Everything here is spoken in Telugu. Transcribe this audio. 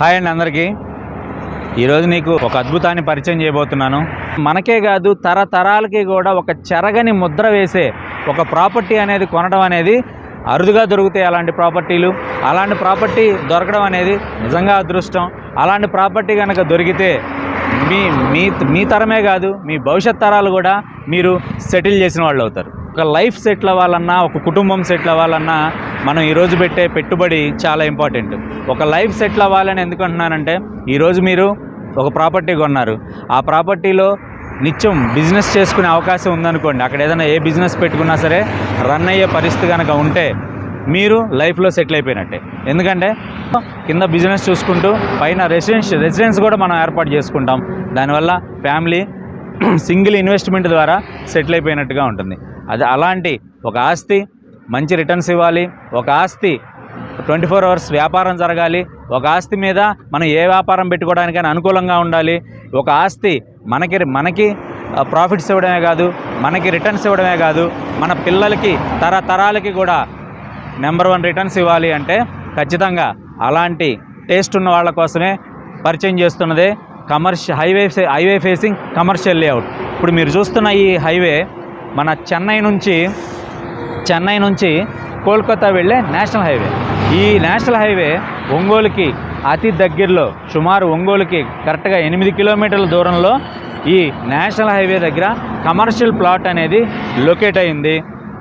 హాయ్ అండి అందరికీ. ఈరోజు నీకు ఒక అద్భుతాన్ని పరిచయం చేయబోతున్నాను. మనకే కాదు తరతరాలకి కూడా ఒక చెరగని ముద్ర వేసే ఒక ప్రాపర్టీ అనేది కొనడం అనేది అరుదుగా దొరుకుతాయి. అలాంటి ప్రాపర్టీలు, అలాంటి ప్రాపర్టీ దొరకడం అనేది నిజంగా అదృష్టం. అలాంటి ప్రాపర్టీ కనుక దొరికితే మీ మీ మీ తరమే కాదు, మీ భవిష్యత్ తరాలు కూడా మీరు సెటిల్ చేసిన వాళ్ళు అవుతారు. ఒక లైఫ్ సెటిల్ అవ్వాలన్నా, ఒక కుటుంబం సెటిల్ అవ్వాలన్నా మనం ఈరోజు పెట్టే పెట్టుబడి చాలా ఇంపార్టెంట్. ఒక లైఫ్ సెటిల్ అవ్వాలని ఎందుకు అంటున్నానంటే, ఈరోజు మీరు ఒక ప్రాపర్టీ కొన్నారు, ఆ ప్రాపర్టీలో నిత్యం బిజినెస్ చేసుకునే అవకాశం ఉందనుకోండి. అక్కడ ఏదైనా ఏ బిజినెస్ పెట్టుకున్నా సరే రన్ అయ్యే పరిస్థితి కనుక ఉంటే మీరు లైఫ్లో సెటిల్ అయిపోయినట్టే. ఎందుకంటే కింద బిజినెస్ చూసుకుంటూ పైన రెసిడెన్స్ కూడా మనం ఏర్పాటు చేసుకుంటాం. దానివల్ల ఫ్యామిలీ సింగిల్ ఇన్వెస్ట్మెంట్ ద్వారా సెటిల్ అయిపోయినట్టుగా ఉంటుంది. అది అలాంటి ఒక ఆస్తి మంచి రిటర్న్స్ ఇవ్వాలి, ఒక ఆస్తి 24 hours వ్యాపారం జరగాలి, ఒక ఆస్తి మీద మనం ఏ వ్యాపారం పెట్టుకోవడానికైనా అనుకూలంగా ఉండాలి, ఒక ఆస్తి మనకి ప్రాఫిట్స్ ఇవ్వడమే కాదు, మనకి రిటర్న్స్ ఇవ్వడమే కాదు, మన పిల్లలకి తరతరాలకి కూడా నెంబర్ 1 రిటర్న్స్ ఇవ్వాలి అంటే ఖచ్చితంగా అలాంటి టేస్ట్ ఉన్న వాళ్ళ కోసమే పరిచయం చేస్తున్నదే హైవే ఫేసింగ్ కమర్షియల్ లేఅవుట్. ఇప్పుడు మీరు చూస్తున్న ఈ హైవే మన చెన్నై నుంచి కోల్కతా వెళ్ళే నేషనల్ హైవే. ఈ నేషనల్ హైవే ఒంగోలుకి అతి దగ్గరలో, సుమారు ఒంగోలుకి కరెక్ట్గా 8 కిలోమీటర్ల దూరంలో ఈ నేషనల్ హైవే దగ్గర కమర్షియల్ ప్లాట్ అనేది లొకేట్ అయింది.